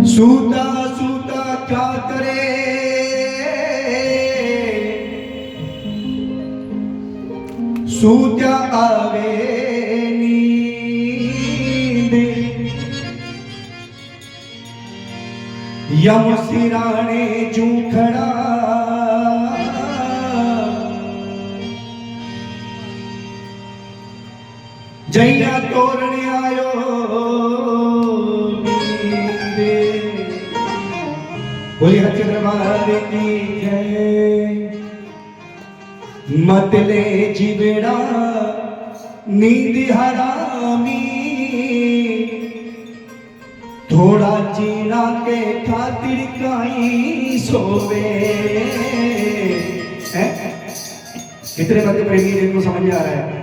सूता सूता क्या करे, सूत्या आवे नींद, यम सिराणे जू खड़ा, जैया तोरने आयो बोली हच्चे दरबार की जय। मतले जीवेड़ा नींद हरामी, थोड़ा जीना के खातिर काई सोवे। कितने बंदे प्रेमी जिनको समझ में आ रहा है?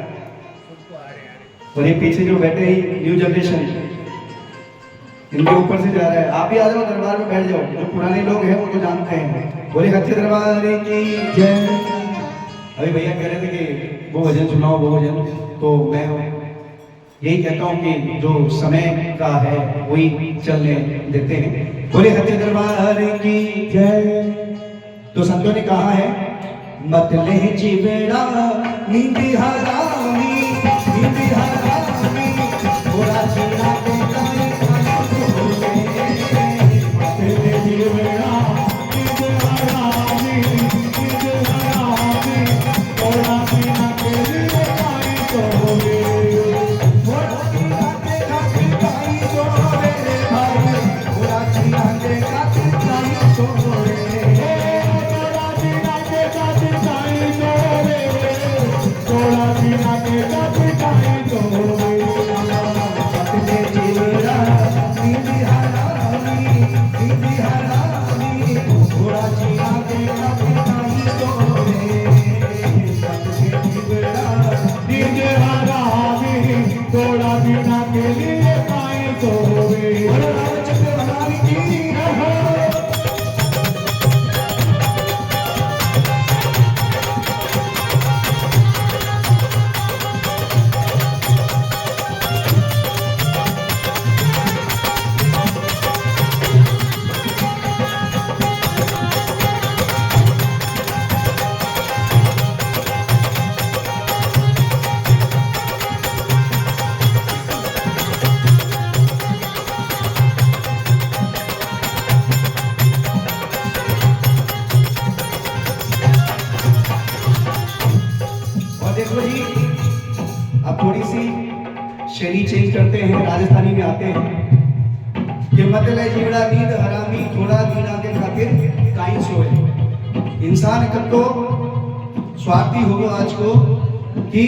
और ये पीछे जो बैठे हैं न्यू जनरेशन, इनके ऊपर से जा रहा है। आप भी आ जाओ, दरबार में बैठ जाओ। जो पुराने लोग हैं वो तो जानते हैं। बोले हच्चे दरबार की जय। अभी भैया कह रहे थे कि वो भजन सुनाओ, वो भजन, तो मैं यही कहता हूँ कि जो समय का है वही चलने देते हैं। बोले हच्चे दरबार की जय। तो संतों ने कहा है, मत ले जीवेड़ा नींद हरामी, नींद हरामी, थोड़ा जीना के काई सोवे। मत ले जीवेड़ा नींद हरामी, नींद हरामी, थोड़ा जीना के काई सोवे। थोड़ा जीना के काई सोवे भाई, थोड़ा जीना के काई सोवे। अब थोड़ी सी शैली चेंज करते हैं, राजस्थानी में आते हैं कि मतलब जीवड़ा नींद हरामी, थोड़ा दीना के खातिर काई सोए। इंसान कब तो स्वार्थी हो आज को कि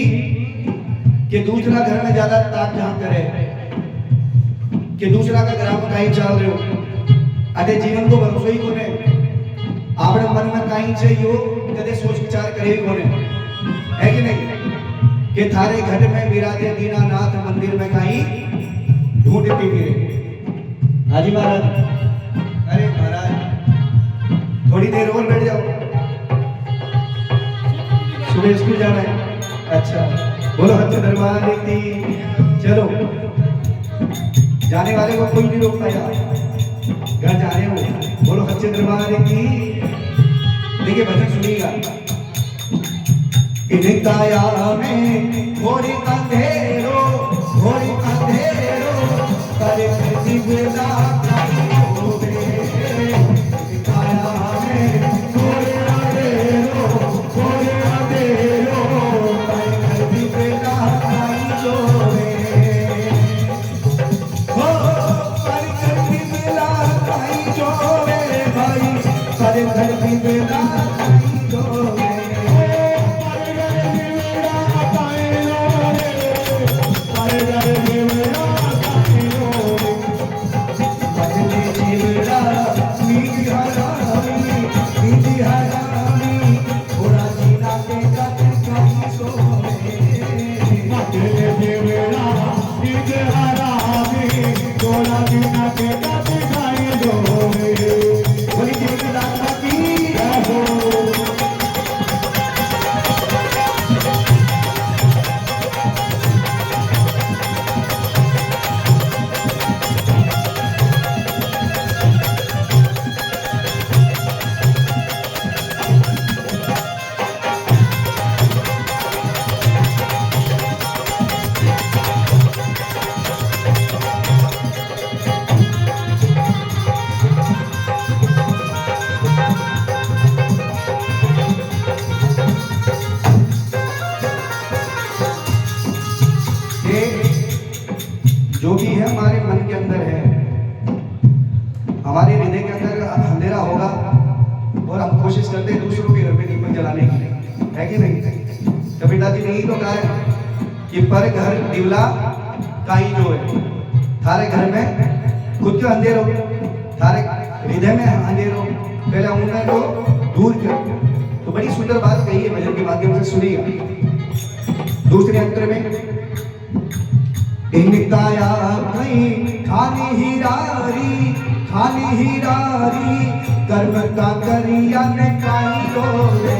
दूसरा घर में ज्यादा ताक जहां करे, कि दूसरा का घर में काई चल रहे हो। अरे जीवन को भरोसा ही कोने, आपने मन में काई चाहिए कदे सोच विचार करे ही कोने, है कि नहीं? कि थारे घर में विराजे दीनानाथ, मंदिर में कहीं ढूंढती फिरे। हाजी महाराज, अरे महाराज थोड़ी देर और बैठ जाओ, सुबह स्कूल जाना है। अच्छा, बोलो हच्चे दरबार की। चलो, जाने वाले को कोई नहीं रोकता यार, घर जा रहे हो, बोलो हच्चे दरबार की। देखिए भजन सुनिएगा। काया में घोड़ी अंधेरो, घोड़ी अंधेरो, करे दिव्यता होवे। काया में घोड़ी अंधेरो, घोड़ी अंधेरो, करे दिव्यता होवे। हो करे दिव्यता होवे भाई, करे दिव्यता होवे। मन के अंदर है, हमारे हृदय के अंदर अंधेरा होगा और हम कोशिश करते हैं दूसरों के घर में दीपक जलाने की, है कि नहीं? कबीरदास जी ने यही तो कहा है कि पर घर दिवला काई जो है, थारे घर में खुद का अंधेरो, थारे हृदय में अंधेरो, पहले उन्हें को दूर कर। तो बड़ी सुंदर बात कही है, भजन के माध्यम से सुनिएगा। दूसरे अंतर में इनकाया कहीं खाली हीरारी, खाली हीरारी, कर्म का करिया ने काई रो रे।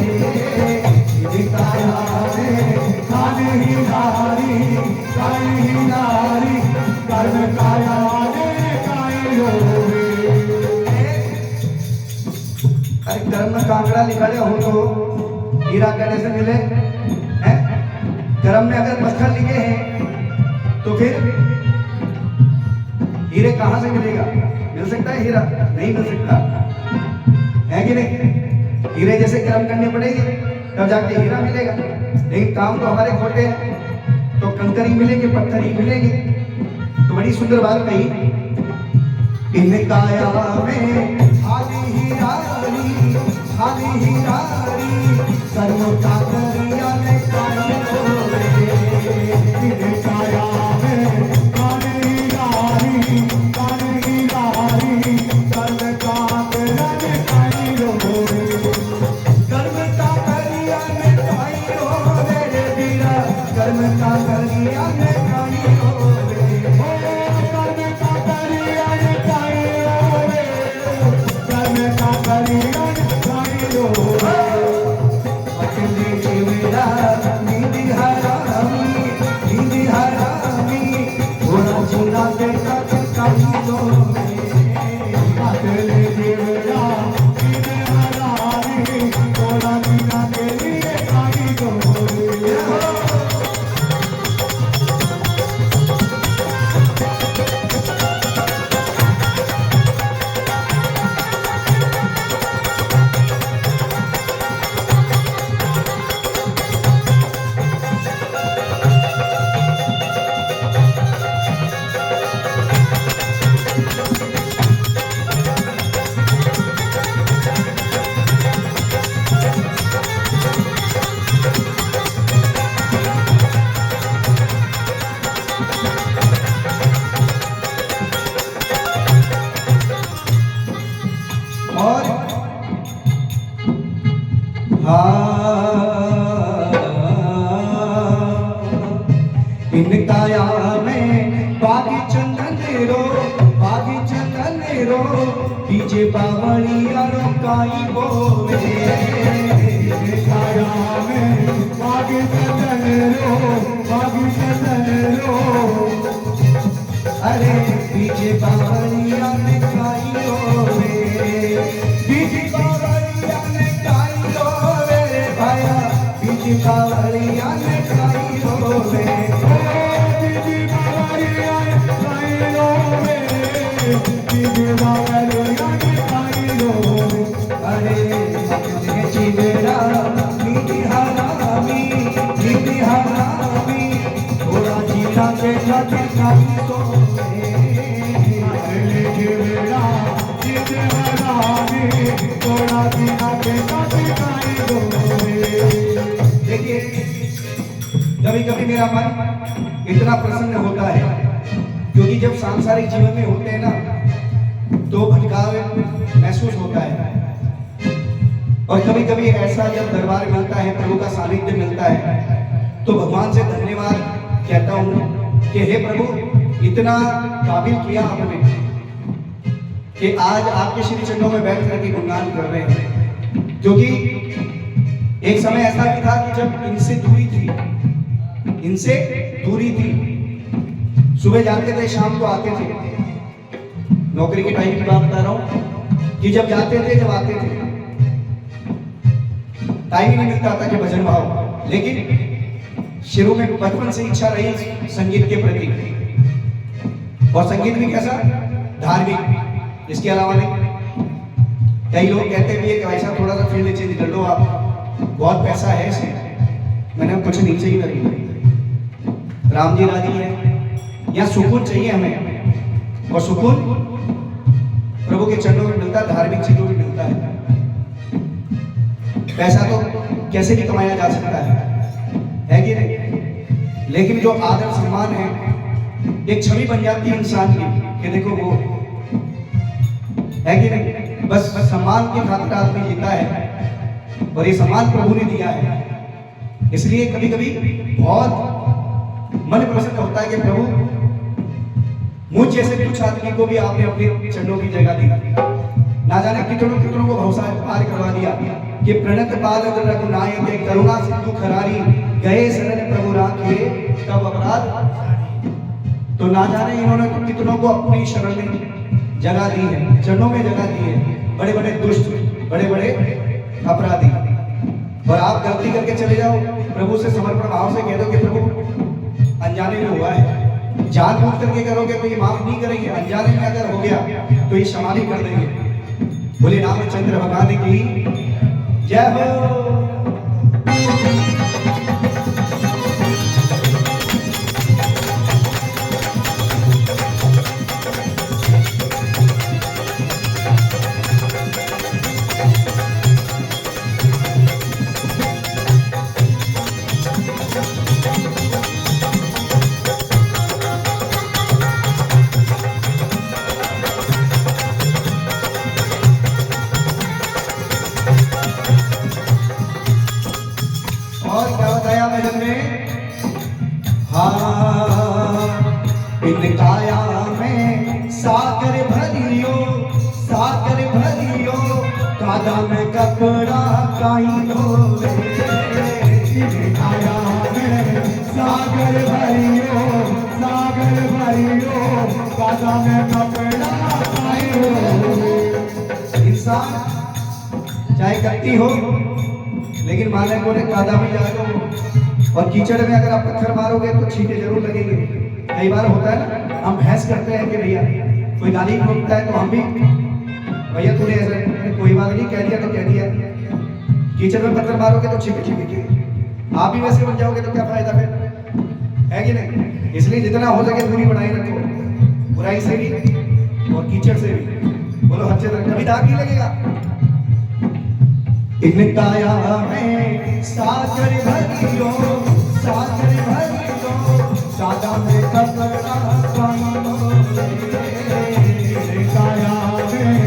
इनकाया में खाली हीरारी, खाली हीरारी, कर्म काया ने काई रो रे। अरे कर्म कांगड़ा लिखड़े हो तो हीरा कहने से मिले हैं? कर्म में अगर पत्थर लिखे हैं तो फिर हीरे कहां से मिलेगा? मिल सकता है हीरा? नहीं मिल सकता, है कि नहीं? हीरे जैसे कर्म करने पड़ेंगे तब जाके हीरा मिलेगा, लेकिन काम तो हमारे खोटे हैं, तो कंकर ही मिलेंगे, पत्थर ही मिलेंगे। तो बड़ी सुंदर बात कही, इनकाया में खाली हीरारी, खाली हीरारी, कर्म का करिया ने काई रो रे। इनकाया में खाली हीरारी, खाली हीरारी, कर्म का करिया ने काई रो रे। कर्म का करिया ने काई रो रे रे वीरा, कर्म का करिया ने काई रो रे। कर्म का करिया ने काई रो रे, कर्म का करिया ने काई रो रे। अकेले जीवड़ा नींदी हरामी, नींदी हरामी, थोड़ा जीना देखा काई रो रे। अकेले जीवड़ा नींदी हरामी, थोड़ा जीना के लिए काई रो रे। और इनकाया में बागी चंदन रो, बागी चंदन रो, डीजे बावड़िया रो काई बोवे। इनकाया में बागी चंदन रो, बागी चंदन रो, अरे डीजे बावड़िया ने काई रोवे। डीजे बावड़िया ने काई रोवे रे भाया, डीजे बावड़िया ने काई रोवे। डीजे बावड़िया ने काई रोवे, डीजे बावड़िया ने काई रोवे। अरे अकेले जीवेरा नींदी हरामी, नींदी हरामी, थोड़ा जीना के जाके काई रोवे। अकेले जीवेरा नींदी हरामी, थोड़ा जीना के जाके काई रोवे। देखिए कभी कभी मेरा मन इतना प्रसन्न होता है, क्योंकि जब सांसारिक जीवन में होते हैं ना तो भटकाव महसूस होता है। और कभी कभी ऐसा जब दरबार मिलता है, प्रभु का सानिध्य मिलता है, तो भगवान से धन्यवाद कहता हूँ कि हे प्रभु, इतना काबिल किया आपने कि आज आपके श्री चरणों में बैठ करके गुणगान कर रहे हैं। क्योंकि एक समय ऐसा भी था कि जब इनसे दूरी थी, इनसे दूरी थी, सुबह जाते थे शाम को आते थे। नौकरी के टाइम की बात बता रहा हूँ कि जब जाते थे, जब आते थे, टाइम ही नहीं मिलता था कि भजन भाव। लेकिन शुरू में बचपन से इच्छा रही संगीत के प्रति, और संगीत भी कैसा, धार्मिक, इसके अलावा नहीं। कई लोग कहते भी है कि ऐसा थोड़ा सा फील्ड चेंज कर लो, आप बहुत पैसा है इसमें। मैंने कुछ नहीं चाहिए, राम जी राजी है, या सुकून चाहिए हमें। और सुकून प्रभु के चरणों में मिलता है, धार्मिक चीजों में मिलता है। पैसा तो कैसे भी कमाया जा सकता है कि नहीं? लेकिन जो आदर सम्मान है, एक छवि बन जाती है इंसान की कि देखो वो है कि नहीं। बस सम्मान की खातिर आदमी जीता है और ये सम्मान प्रभु ने दिया है। इसलिए कभी कभी बहुत मन प्रसन्न होता है कि प्रभु मुझ जैसे कुछ आदमी को भी आपने अपने चरणों की जगह दी। ना जाने कितनों कितनों को भरोसा पार करवा दिया कि प्रणत पाद रघुनायक के करुणा सिंधु खरारी गए शरण प्रभु राखे तब अपराध। तो ना जाने इन्होंने तो कितनों को अपनी शरण में जगह दी है, चरणों में जगह दी है। बड़े बड़े दुष्ट, बड़े बड़े अपराधी, और आप गलती करके चले जाओ, प्रभु से समर्पण भाव से कह दो कि प्रभु अनजाने में हुआ है, जानबूझ करके करोगे तो ये माफ नहीं करेंगे, अनजाने में अगर हो गया तो ये क्षमा भी कर देंगे। बोले रामचंद्र भगवान की जय हो। और क्या बताया भजन में? हाँ, इन काया में सागर भरियो, सागर भरियो, कादा में कपड़ा काई ढोले। इन काया में सागर भरियो, सागर भरियो, कादा में कपड़ा काई ढोले। इंसान चाहे गलती हो लेकिन माने को ने कादा में जाएगा, और कीचड़ में अगर आप पत्थर मारोगे तो छींटे जरूर लगेंगे। कई बार होता है ना, हम बहस करते हैं कि भैया कोई गाली ठोकता है तो हम भी भैया तूने ऐसा कोई बात नहीं कह दिया तो कह दिया। कीचड़ में पत्थर मारोगे तो छींटे छींटेंगे, आप भी वैसे बन जाओगे तो क्या फायदा फिर, है कि नहीं? इसलिए जितना हो सके दूरी बनाए रखो, बुराई से भी और कीचड़ से भी। बोलो अच्छे तरह, कभी दाग नहीं लगेगा। इन काया में सागर भरियो, सागर भरियो, कादा में कपड़ा काई ढोले। काया में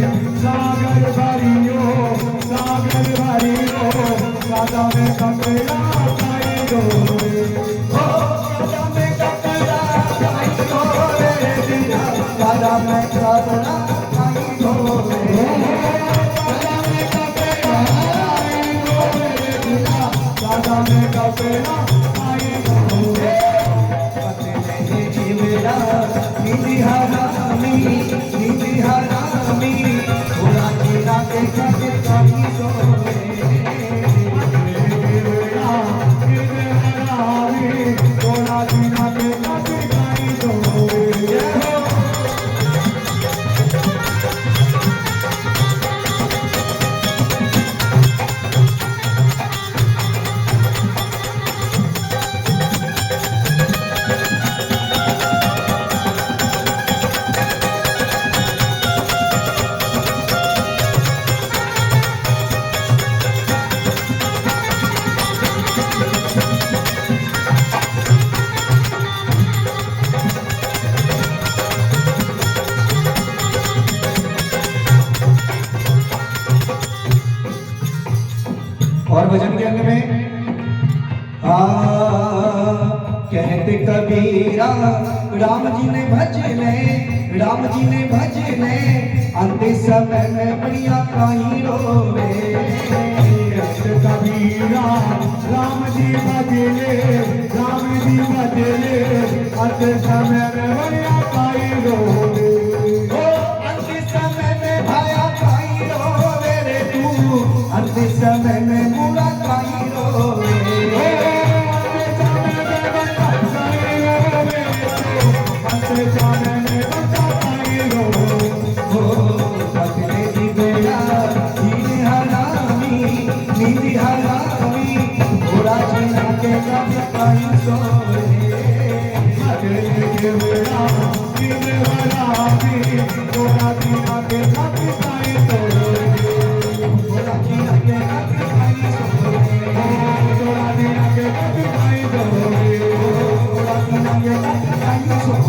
सागर भरियो, सागर भरियो, कादा में कपड़ा काई ढोले। ओ कादा में कपड़ा काई ढोले, कादा में कपड़ा काई ढोले। कादा में कपड़ा काई ढोले। पतले जीवड़ा निधि हरामी, निधि हरामी, भोला जीना के काई ढोले। जीवड़ा निधि हरामी, भोला जीना के काई ढोले। और भजन के अंग में कहते कबीरा राम जी ने भजने, राम जी ने भजने, अंतिम समय में बढ़िया काई रोवे। कबीरा राम जी भजने, राम जी भजने, अंतिम समय में बढ़िया काई रोवे। अंतिम समय में भाया काई रोवे रे तू, अंतिम समय में बुरा काई रोवे। अंतिम समय में बच्चा काई रोवे। पतले जीवड़ा निधि हरामी, निधि हरामी, भोला जीना के काई ढोले। पतले जीवड़ा निधि हरामी, थोड़ा